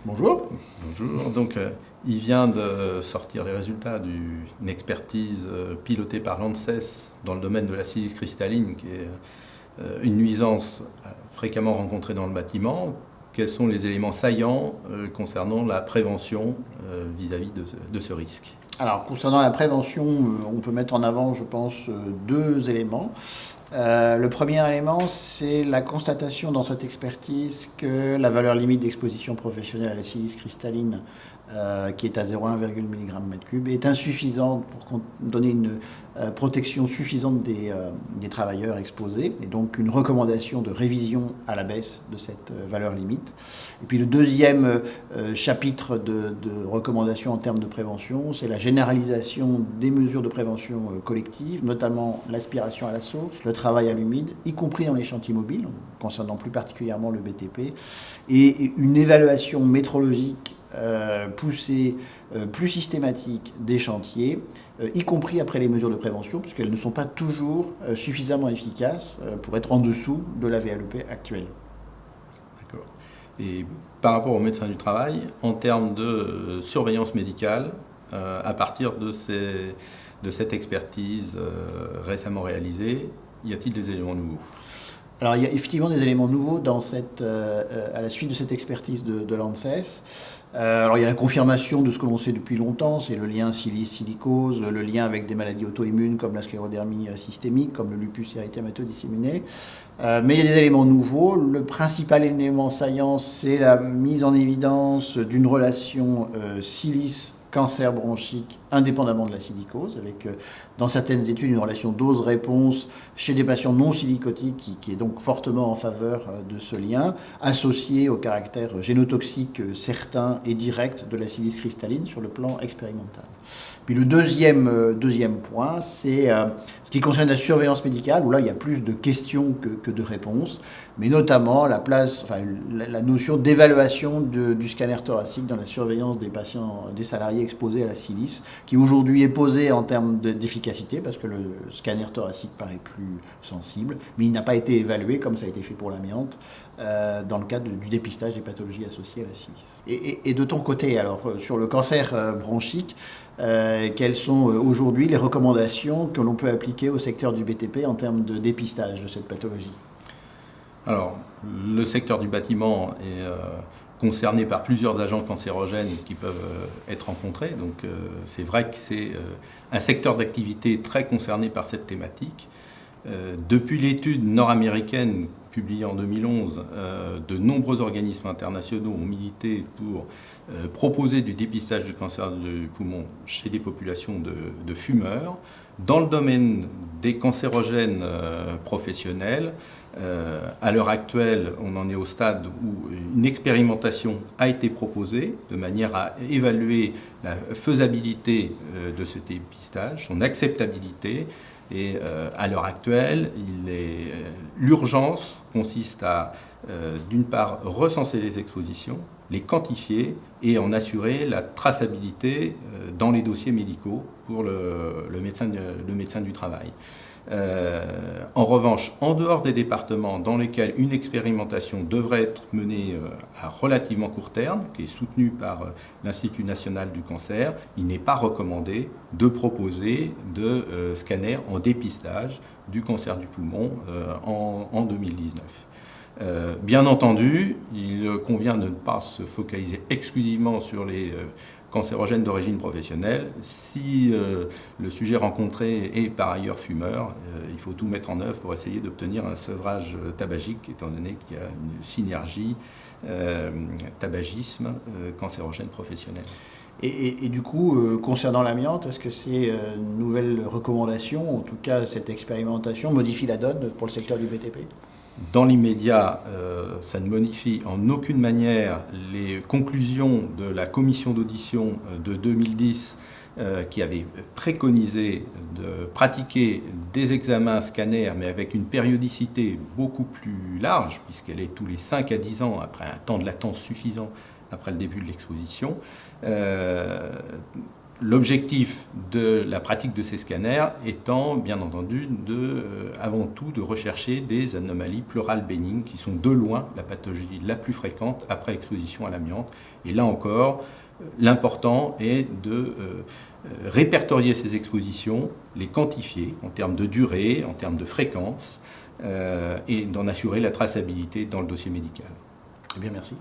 Bonjour. Bonjour. Donc, il vient de sortir les résultats d'une expertise pilotée par l'ANSES dans le domaine de la silice cristalline, qui est une nuisance fréquemment rencontrée dans le bâtiment. Quels sont les éléments saillants concernant la prévention vis-à-vis de ce risque? Alors, concernant la prévention, on peut mettre en avant, je pense, deux éléments. Le premier élément, c'est la constatation dans cette expertise que la valeur limite d'exposition professionnelle à la silice cristalline, qui est à 0,1 mg/m3, est insuffisante pour donner une protection suffisante des travailleurs exposés, et donc une recommandation de révision à la baisse de cette valeur limite. Et puis le deuxième chapitre de recommandations en termes de prévention, c'est la généralisation des mesures de prévention collective, notamment l'aspiration à la source, le travail à l'humide, y compris dans les chantiers mobiles, concernant plus particulièrement le BTP, et une évaluation métrologique poussée, plus systématique des chantiers, y compris après les mesures de prévention, puisqu'elles ne sont pas toujours suffisamment efficaces pour être en dessous de la VLEP actuelle. D'accord. Et par rapport aux médecins du travail, en termes de surveillance médicale, à partir de cette expertise récemment réalisée, y a-t-il des éléments nouveaux? Alors il y a effectivement des éléments nouveaux à la suite de cette expertise de l'ANSES. Alors il y a la confirmation de ce que l'on sait depuis longtemps, c'est le lien silice-silicose, le lien avec des maladies auto-immunes comme la sclérodermie systémique, comme le lupus érythémateux-disséminé. Mais il y a des éléments nouveaux. Le principal élément saillant, c'est la mise en évidence d'une relation silice cancer bronchique indépendamment de la silicose, avec dans certaines études une relation dose-réponse chez des patients non silicotiques qui est donc fortement en faveur de ce lien, associé au caractère génotoxique certain et direct de la silice cristalline sur le plan expérimental. Puis le deuxième point, c'est ce qui concerne la surveillance médicale, où là il y a plus de questions que de réponses, mais notamment la notion d'évaluation du scanner thoracique dans la surveillance des patients, des salariés exposés à la silice, qui aujourd'hui est posée en termes d'efficacité, parce que le scanner thoracique paraît plus sensible, mais il n'a pas été évalué, comme ça a été fait pour l'amiante, dans le cadre du dépistage des pathologies associées à la silice. Et de ton côté, alors, sur le cancer bronchique, quelles sont aujourd'hui les recommandations que l'on peut appliquer au secteur du BTP en termes de dépistage de cette pathologie? Alors, le secteur du bâtiment est concerné par plusieurs agents cancérogènes qui peuvent être rencontrés. Donc, c'est vrai que c'est un secteur d'activité très concerné par cette thématique. Depuis l'étude nord-américaine publiée en 2011, de nombreux organismes internationaux ont milité pour proposer du dépistage du cancer du poumon chez des populations de fumeurs. Dans le domaine des cancérogènes professionnels, à l'heure actuelle, on en est au stade où une expérimentation a été proposée de manière à évaluer la faisabilité de ce dépistage, son acceptabilité. Et à l'heure actuelle, l'urgence consiste à, d'une part, recenser les expositions, les quantifier et en assurer la traçabilité dans les dossiers médicaux pour le médecin du travail. En revanche, en dehors des départements dans lesquels une expérimentation devrait être menée à relativement court terme, qui est soutenue par l'Institut national du cancer, il n'est pas recommandé de proposer de scanner en dépistage du cancer du poumon en 2019. Bien entendu, il convient de ne pas se focaliser exclusivement sur les cancérogènes d'origine professionnelle. Si le sujet rencontré est par ailleurs fumeur, il faut tout mettre en œuvre pour essayer d'obtenir un sevrage tabagique, étant donné qu'il y a une synergie tabagisme-cancérogène professionnel. Et du coup, concernant l'amiante, est-ce que ces nouvelles recommandations, en tout cas cette expérimentation, modifient la donne pour le secteur du BTP? Dans l'immédiat, ça ne modifie en aucune manière les conclusions de la commission d'audition de 2010 qui avait préconisé de pratiquer des examens scanners, mais avec une périodicité beaucoup plus large, puisqu'elle est tous les 5 à 10 ans, après un temps de latence suffisant après le début de l'exposition. L'objectif de la pratique de ces scanners étant, bien entendu, avant tout de rechercher des anomalies pleurales bénignes qui sont de loin la pathologie la plus fréquente après exposition à l'amiante. Et là encore, l'important est de répertorier ces expositions, les quantifier en termes de durée, en termes de fréquence, et d'en assurer la traçabilité dans le dossier médical. Eh bien, merci.